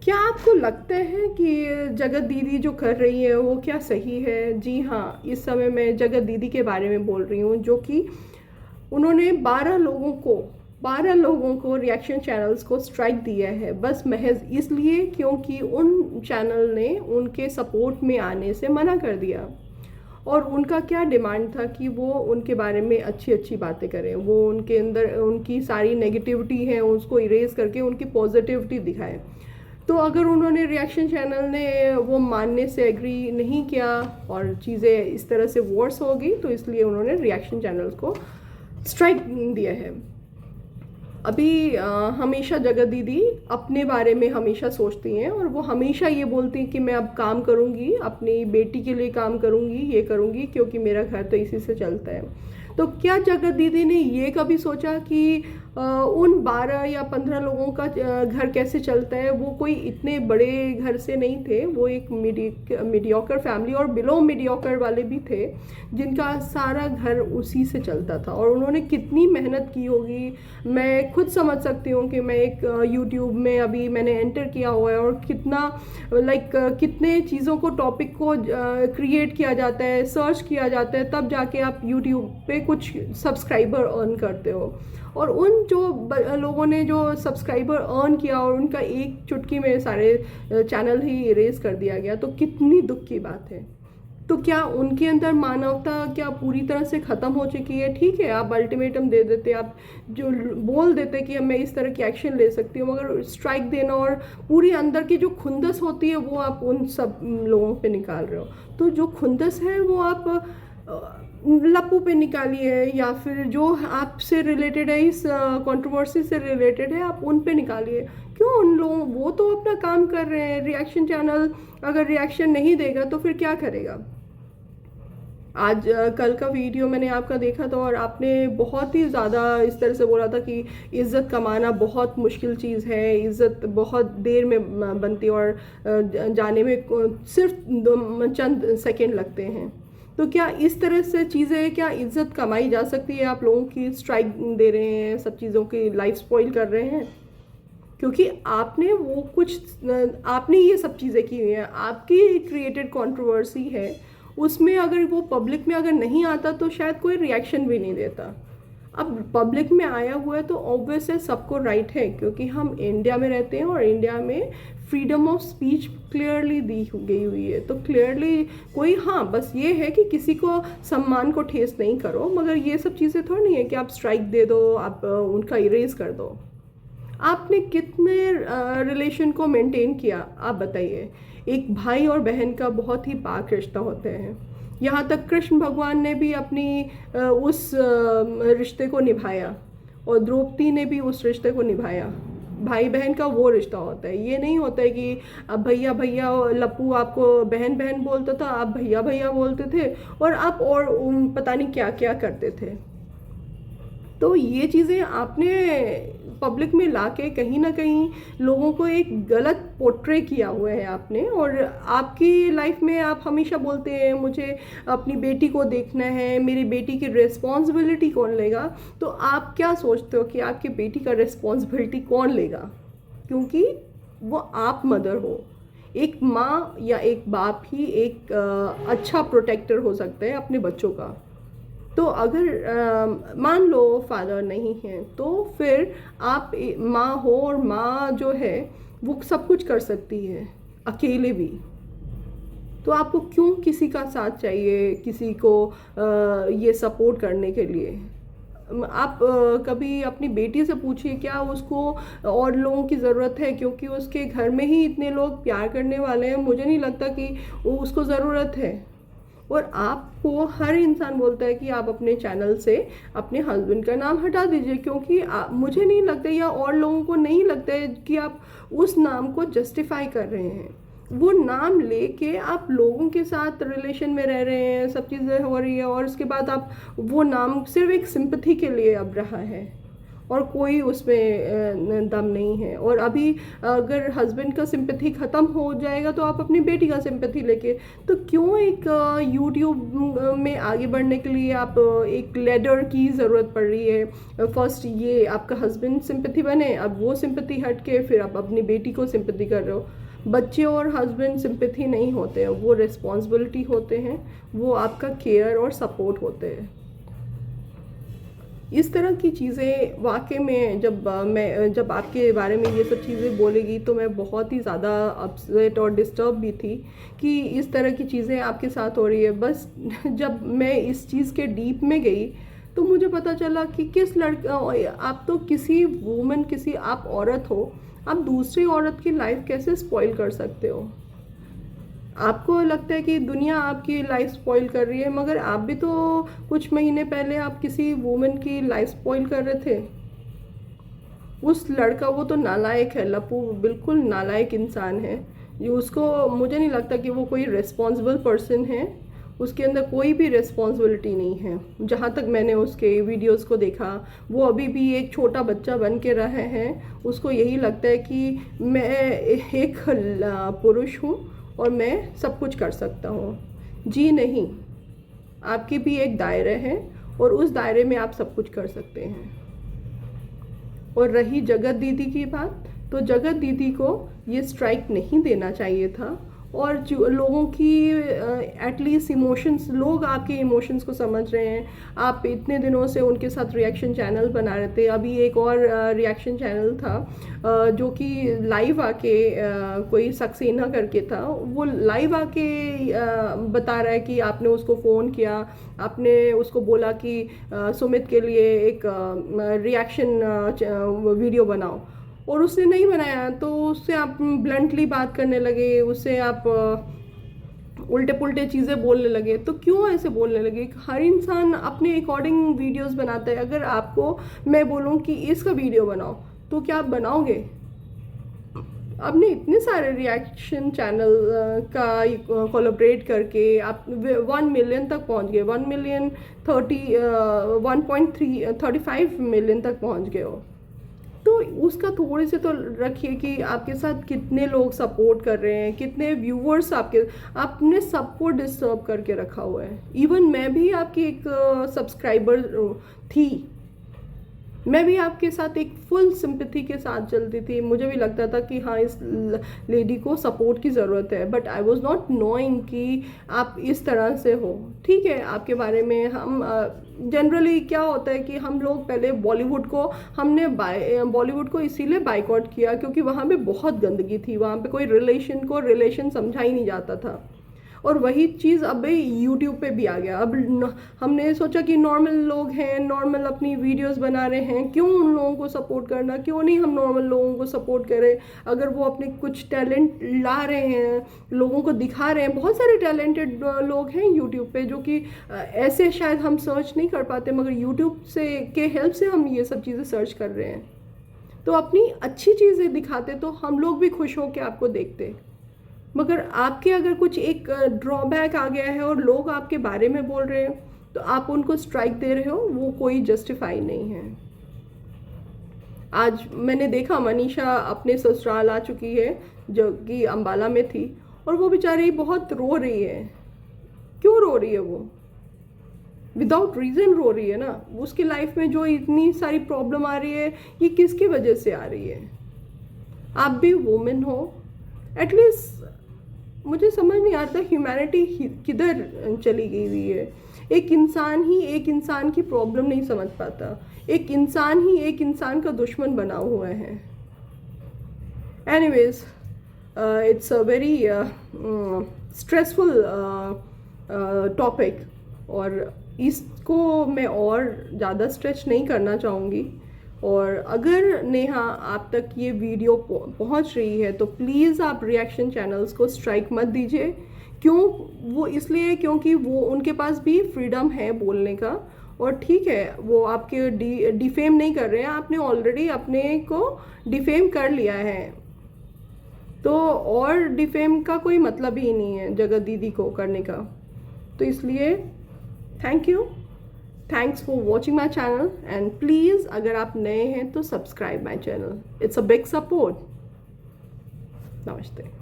क्या आपको लगता है कि जगत दीदी जो कर रही है वो क्या सही है? जी हाँ, इस समय मैं जगत दीदी के बारे में बोल रही हूँ, जो कि उन्होंने 12 लोगों को रिएक्शन चैनल्स को स्ट्राइक दिया है, बस महज इसलिए क्योंकि उन चैनल ने उनके सपोर्ट में आने से मना कर दिया। और उनका क्या डिमांड था कि वो उनके बारे में अच्छी अच्छी बातें करें, वो उनके अंदर उनकी सारी नेगेटिविटी है उसको इरेज करके उनकी पॉजिटिविटी दिखाएं। तो अगर उन्होंने रिएक्शन चैनल ने वो मानने से एग्री नहीं किया और चीज़ें इस तरह से वर्स हो गई, तो इसलिए उन्होंने रिएक्शन चैनल्स को स्ट्राइक दिया है। अभी हमेशा जगत दीदी अपने बारे में हमेशा सोचती हैं और वो हमेशा ये बोलती हैं कि मैं अब काम करूँगी, अपनी बेटी के लिए काम करूँगी, ये करूँगी क्योंकि मेरा घर तो इसी से चलता है। तो क्या जगत दीदी ने ये कभी सोचा कि उन 12 या 15 लोगों का घर कैसे चलता है? वो कोई इतने बड़े घर से नहीं थे, वो एक मीडियोकर फैमिली और बिलो मीडियोकर वाले भी थे, जिनका सारा घर उसी से चलता था। और उन्होंने कितनी मेहनत की होगी, मैं खुद समझ सकती हूँ कि मैं एक यूट्यूब में अभी मैंने एंटर किया हुआ है और कितना कितने चीज़ों को टॉपिक को क्रिएट किया जाता है, सर्च किया जाता है, तब जाके आप यूट्यूब पे कुछ सब्सक्राइबर अर्न करते हो। और उन जो लोगों ने जो सब्सक्राइबर अर्न किया और उनका एक चुटकी में सारे चैनल ही इरेज कर दिया गया, तो कितनी दुख की बात है। तो क्या उनके अंदर मानवता क्या पूरी तरह से ख़त्म हो चुकी है? ठीक है, आप अल्टीमेटम दे देते, आप जो बोल देते कि मैं इस तरह की एक्शन ले सकती हूँ, मगर स्ट्राइक देना और पूरी अंदर की जो खुंदस होती है वो आप उन सब लोगों पे निकाल रहे हो। तो जो खुंदस है वो आप लप्पू पे निकालिए, या फिर जो आपसे रिलेटेड है, इस कंट्रोवर्सी से रिलेटेड है, आप उन पे निकालिए। क्यों उन लोगों, वो तो अपना काम कर रहे हैं। रिएक्शन चैनल अगर रिएक्शन नहीं देगा तो फिर क्या करेगा? आज कल का वीडियो मैंने आपका देखा था और आपने बहुत ही ज़्यादा इस तरह से बोला था कि इज़्ज़त कमाना बहुत मुश्किल चीज़ है, इज़्ज़त बहुत देर में बनती है और जाने में सिर्फ चंद सेकंड लगते हैं। तो क्या इस तरह से चीज़ें, क्या इज़्ज़त कमाई जा सकती है? आप लोगों की स्ट्राइक दे रहे हैं, सब चीज़ों की लाइफ स्पॉइल कर रहे हैं, क्योंकि आपने वो कुछ, आपने ये सब चीज़ें की हुई हैं, आपकी क्रिएटेड कंट्रोवर्सी है, उसमें अगर वो पब्लिक में अगर नहीं आता तो शायद कोई रिएक्शन भी नहीं देता। अब पब्लिक में आया हुआ है तो ऑब्वियस है सबको राइट है, क्योंकि हम इंडिया में रहते हैं और इंडिया में फ्रीडम ऑफ स्पीच क्लियरली दी गई हुई है। तो क्लियरली कोई, हाँ बस ये है कि किसी को सम्मान को ठेस नहीं करो, मगर ये सब चीज़ें थोड़ी नहीं है कि आप स्ट्राइक दे दो, आप उनका इरेज कर दो। आपने कितने रिलेशन को मेंटेन किया, आप बताइए। एक भाई और बहन का बहुत ही पाक रिश्ता होते हैं, यहाँ तक कृष्ण भगवान ने भी अपनी उस रिश्ते को निभाया और द्रौपदी ने भी उस रिश्ते को निभाया। भाई बहन का वो रिश्ता होता है, ये नहीं होता है कि अब भैया भैया, लप्पू आपको बहन बहन बोलता था, आप भैया भैया बोलते थे और आप और पता नहीं क्या क्या करते थे। तो ये चीज़ें आपने पब्लिक में लाके कहीं ना कहीं लोगों को एक गलत पोर्ट्रे किया हुआ है आपने। और आपकी लाइफ में आप हमेशा बोलते हैं मुझे अपनी बेटी को देखना है, मेरी बेटी की रिस्पॉन्सिबिलिटी कौन लेगा? तो आप क्या सोचते हो कि आपकी बेटी का रिस्पॉन्सिबिलिटी कौन लेगा? क्योंकि वो आप मदर हो। एक माँ या एक बाप ही एक अच्छा प्रोटेक्टर हो सकता है अपने बच्चों का। तो अगर मान लो फादर नहीं है, तो फिर आप माँ हो और माँ जो है वो सब कुछ कर सकती है अकेले भी। तो आपको क्यों किसी का साथ चाहिए, किसी को ये सपोर्ट करने के लिए? आप कभी अपनी बेटी से पूछिए क्या उसको और लोगों की ज़रूरत है, क्योंकि उसके घर में ही इतने लोग प्यार करने वाले हैं। मुझे नहीं लगता कि उसको ज़रूरत है। और आपको हर इंसान बोलता है कि आप अपने चैनल से अपने हस्बैंड का नाम हटा दीजिए, क्योंकि मुझे नहीं लगता या और लोगों को नहीं लगता है कि आप उस नाम को जस्टिफाई कर रहे हैं। वो नाम लेके आप लोगों के साथ रिलेशन में रह रहे हैं, सब चीज़ें हो रही है, और उसके बाद आप वो नाम सिर्फ एक सिंपथी के लिए अब रहा है। और कोई उसमें दम नहीं है। और अभी अगर हस्बैंड का सिंपैथी ख़त्म हो जाएगा तो आप अपनी बेटी का सिंपैथी लेके, तो क्यों एक यूट्यूब में आगे बढ़ने के लिए आप एक लैडर की ज़रूरत पड़ रही है। फर्स्ट ये आपका हस्बैंड सिंपैथी बने, अब वो सिंपैथी हट के फिर आप अपनी बेटी को सिंपैथी कर रहे हो। बच्चे और हस्बैंड सिंपैथी नहीं होते हैं, वो रिस्पॉन्सिबिलिटी होते हैं, वो आपका केयर और सपोर्ट होते हैं। इस तरह की चीज़ें वाकई में जब आपके बारे में ये सब चीज़ें बोलेगी तो मैं बहुत ही ज़्यादा अपसेट और डिस्टर्ब भी थी कि इस तरह की चीज़ें आपके साथ हो रही है। बस जब मैं इस चीज़ के डीप में गई तो मुझे पता चला कि आप तो किसी वुमन, किसी आप औरत हो, आप दूसरी औरत की लाइफ कैसे स्पॉइल कर सकते हो। आपको लगता है कि दुनिया आपकी लाइफ स्पॉइल कर रही है, मगर आप भी तो कुछ महीने पहले आप किसी वुमन की लाइफ स्पॉइल कर रहे थे। उस लड़का, वो तो नालायक है, लप्पू बिल्कुल नालायक इंसान है। ये उसको, मुझे नहीं लगता कि वो कोई रिस्पॉन्सिबल पर्सन है, उसके अंदर कोई भी रिस्पॉन्सिबिलिटी नहीं है। जहाँ तक मैंने उसके वीडियोस को देखा, वो अभी भी एक छोटा बच्चा बन के रहे हैं। उसको यही लगता है कि मैं एक पुरुष हूँ और मैं सब कुछ कर सकता हूँ। जी नहीं, आपके भी एक दायरे हैं और उस दायरे में आप सब कुछ कर सकते हैं। और रही जगत दीदी की बात, तो जगत दीदी को ये स्ट्राइक नहीं देना चाहिए था। और जो लोगों की एटलीस्ट इमोशंस, लोग आपके इमोशंस को समझ रहे हैं। आप इतने दिनों से उनके साथ रिएक्शन चैनल बना रहे थे। अभी एक और रिएक्शन चैनल था जो कि लाइव आके कोई सक्सेना करके था, वो लाइव आके बता रहा है कि आपने उसको फ़ोन किया, आपने उसको बोला कि सुमित के लिए एक रिएक्शन वीडियो बनाओ, और उसने नहीं बनाया। तो उससे आप ब्लंटली बात करने लगे, उससे आप उल्टे पुल्टे चीज़ें बोलने लगे। तो क्यों ऐसे बोलने लगे? हर इंसान अपने अकॉर्डिंग वीडियोस बनाता है। अगर आपको मैं बोलूँ कि इसका वीडियो बनाओ, तो क्या आप बनाओगे? आपने इतने सारे रिएक्शन चैनल का कोलैबोरेट करके आप 1 मिलियन तक पहुंच गए, 1.35 मिलियन तक पहुंच गए हो। तो उसका थोड़े से तो रखिए कि आपके साथ कितने लोग सपोर्ट कर रहे हैं, कितने व्यूवर्स आपने सबको डिस्टर्ब करके रखा हुआ है। इवन मैं भी आपकी एक सब्सक्राइबर थी, मैं भी आपके साथ एक फुल सिंपैथी के साथ चलती थी। मुझे भी लगता था कि हाँ, इस लेडी को सपोर्ट की ज़रूरत है, but I was not knowing कि आप इस तरह से हो। ठीक है, आपके बारे में हम जनरली क्या होता है कि हम लोग पहले बॉलीवुड को इसीलिए बाइकआउट किया क्योंकि वहाँ पे बहुत गंदगी थी, वहाँ पे कोई रिलेशन समझा ही नहीं जाता था। और वही चीज़ अब यूट्यूब पे भी आ गया। अब हमने सोचा कि नॉर्मल लोग हैं, नॉर्मल अपनी वीडियोस बना रहे हैं, क्यों उन लोगों को सपोर्ट करना, क्यों नहीं हम नॉर्मल लोगों को सपोर्ट करें। अगर वो अपने कुछ टैलेंट ला रहे हैं, लोगों को दिखा रहे हैं, बहुत सारे टैलेंटेड लोग हैं यूट्यूब पे जो कि ऐसे शायद हम सर्च नहीं कर पाते, मगर यूट्यूब के हेल्प से हम ये सब चीज़ें सर्च कर रहे हैं। तो अपनी अच्छी चीज़ें दिखाते तो हम लोग भी खुश हो के आपको देखते। मगर आपके अगर कुछ एक ड्रॉबैक आ गया है और लोग आपके बारे में बोल रहे हैं तो आप उनको स्ट्राइक दे रहे हो, वो कोई जस्टिफाई नहीं है। आज मैंने देखा मनीषा अपने ससुराल आ चुकी है जो कि अंबाला में थी, और वो बेचारी बहुत रो रही है। क्यों रो रही है? वो विदाउट रीज़न रो रही है ना। उसकी लाइफ में जो इतनी सारी प्रॉब्लम आ रही है, ये किसकी वजह से आ रही है? आप भी वुमेन हो, एटलीस्ट मुझे समझ नहीं आता ह्यूमैनिटी किधर चली गई हुई है। एक इंसान ही एक इंसान की प्रॉब्लम नहीं समझ पाता, एक इंसान ही एक इंसान का दुश्मन बना हुआ है। Anyways, it's a very stressful topic, और इसको मैं और ज़्यादा स्ट्रेच नहीं करना चाहूँगी। और अगर नेहा आप तक ये वीडियो पहुंच रही है तो प्लीज़ आप रिएक्शन चैनल्स को स्ट्राइक मत दीजिए। क्यों? वो इसलिए क्योंकि वो उनके पास भी फ्रीडम है बोलने का, और ठीक है, वो आपके डिफेम नहीं कर रहे हैं, आपने ऑलरेडी अपने को डिफेम कर लिया है, तो और डिफेम का कोई मतलब ही नहीं है जगत दीदी को करने का। तो इसलिए thank you thanks for watching my channel and please अगर आप नए हैं तो subscribe my channel, it's a big support. नमस्ते।